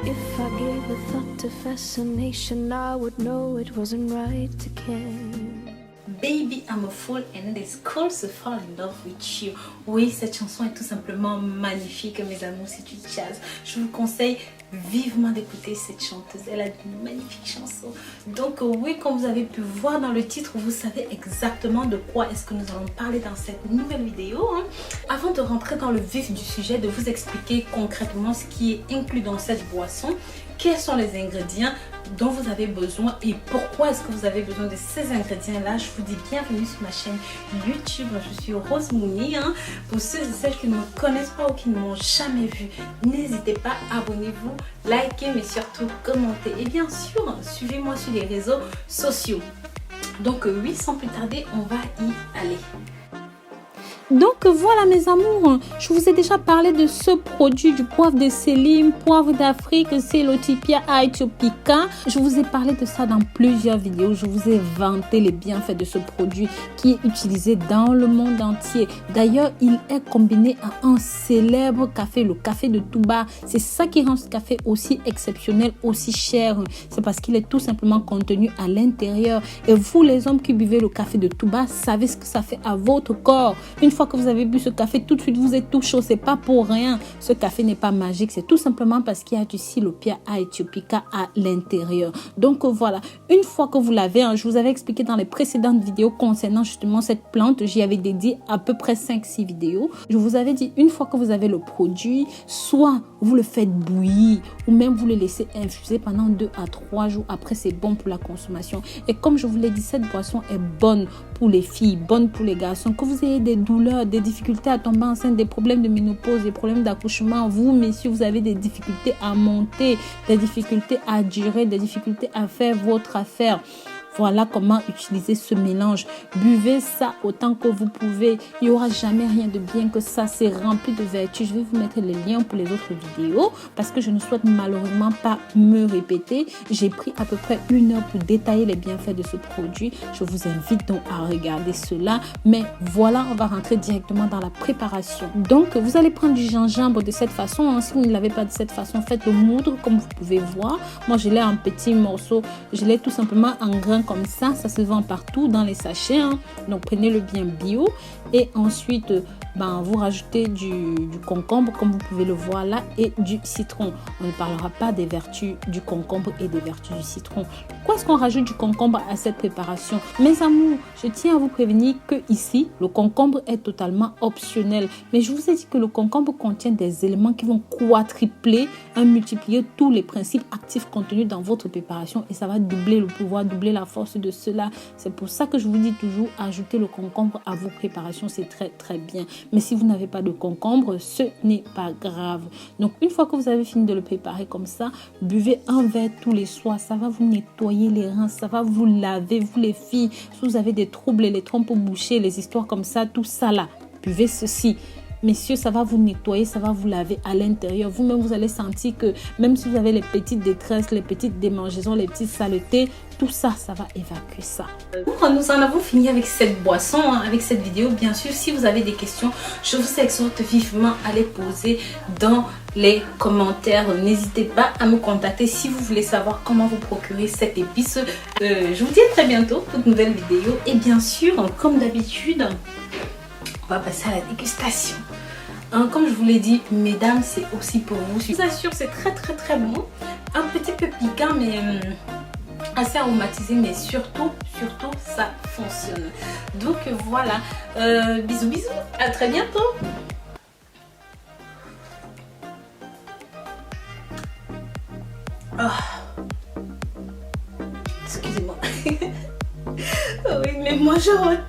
If I gave a thought to fascination, I would know it wasn't right to care. Baby, I'm a fool and it's cool to fall in love with you. Oui, cette chanson est tout simplement magnifique, mes amours, c'est du jazz. Je vous conseille vivement d'écouter cette chanteuse. Elle a une magnifique chanson. Donc oui, comme vous avez pu voir dans le titre, vous savez exactement de quoi est-ce que nous allons parler dans cette nouvelle vidéo. Avant de rentrer dans le vif du sujet, de vous expliquer concrètement ce qui est inclus dans cette boisson, quels sont les ingrédients dont vous avez besoin et pourquoi est-ce que vous avez besoin de ces ingrédients là, je vous dis bienvenue sur ma chaîne YouTube. Je suis Rose Mouni. Pour ceux et celles qui ne me connaissent pas ou qui ne m'ont jamais vu, n'hésitez pas, abonnez-vous, likez mais surtout commentez et bien sûr suivez-moi sur les réseaux sociaux. Donc oui, sans plus tarder, on va y aller. Donc voilà mes amours, je vous ai déjà parlé de ce produit du poivre de Selim, poivre d'Afrique, Celotypia aethiopica. Je vous ai parlé de ça dans plusieurs vidéos. Je vous ai vanté les bienfaits de ce produit qui est utilisé dans le monde entier. D'ailleurs, il est combiné à un célèbre café, le café de Touba. C'est ça qui rend ce café aussi exceptionnel, aussi cher. C'est parce qu'il est tout simplement contenu à l'intérieur. Et vous les hommes qui buvez le café de Touba, savez ce que ça fait à votre corps. Une fois que vous avez bu ce café, tout de suite vous êtes tout chaud. C'est pas pour rien. Ce café n'est pas magique. C'est tout simplement parce qu'il y a du Celotypia aethiopica à l'intérieur. Donc voilà. Une fois que vous l'avez, je vous avais expliqué dans les précédentes vidéos concernant justement cette plante. J'y avais dédié à peu près 5-6 vidéos. Je vous avais dit, une fois que vous avez le produit, soit vous le faites bouillir ou même vous le laissez infuser pendant 2 à 3 jours. Après, c'est bon pour la consommation. Et comme je vous l'ai dit, cette boisson est bonne pour les filles, bonne pour les garçons. Que vous ayez des douleurs, des difficultés à tomber enceinte, des problèmes de ménopause, des problèmes d'accouchement, vous messieurs, vous avez des difficultés à monter, des difficultés à durer, des difficultés à faire votre affaire. Voilà comment utiliser ce mélange. Buvez ça autant que vous pouvez. Il n'y aura jamais rien de bien que ça. C'est rempli de vertus. Je vais vous mettre les liens pour les autres vidéos parce que je ne souhaite malheureusement pas me répéter. J'ai pris à peu près 1 heure pour détailler les bienfaits de ce produit. Je vous invite donc à regarder cela. Mais voilà, on va rentrer directement dans la préparation. Donc, vous allez prendre du gingembre de cette façon. Si vous ne l'avez pas de cette façon, faites-le moudre comme vous pouvez voir. Moi, je l'ai en petits morceaux. Je l'ai tout simplement en grains comme ça se vend partout dans les sachets. Donc prenez-le bien bio et ensuite vous rajoutez du concombre comme vous pouvez le voir là et du citron. On ne parlera pas des vertus du concombre et des vertus du citron. Pourquoi est-ce qu'on rajoute du concombre à cette préparation? Mes amours, je tiens à vous prévenir que ici le concombre est totalement optionnel, mais je vous ai dit que le concombre contient des éléments qui vont quadrupler, multiplier tous les principes actifs contenus dans votre préparation et ça va doubler le pouvoir, doubler la force de cela. C'est pour ça que je vous dis toujours, ajoutez le concombre à vos préparations, c'est très très bien. Mais si vous n'avez pas de concombre, ce n'est pas grave. Donc une fois que vous avez fini de le préparer comme ça, buvez un verre tous les soirs. Ça va vous nettoyer les reins, ça va vous laver, vous les filles. Si vous avez des troubles, les trompes bouchées, les histoires comme ça, tout ça là, buvez ceci. Messieurs, ça va vous nettoyer, ça va vous laver à l'intérieur. Vous-même, vous allez sentir que même si vous avez les petites détresses, les petites démangeaisons, les petites saletés, tout ça, ça va évacuer ça. Nous en avons fini avec cette boisson, avec cette vidéo. Bien sûr, si vous avez des questions, je vous exhorte vivement à les poser dans les commentaires. N'hésitez pas à me contacter si vous voulez savoir comment vous procurer cette épice. Je vous dis à très bientôt pour de nouvelles vidéos. Et bien sûr, comme d'habitude, on va passer à la dégustation. Comme je vous l'ai dit, mesdames, c'est aussi pour vous. Je vous assure, c'est très très très bon. Un petit peu piquant, mais assez aromatisé, mais surtout, ça fonctionne. Donc voilà, bisous, bisous, à très bientôt. Excusez-moi. Oui, mais moi je rote.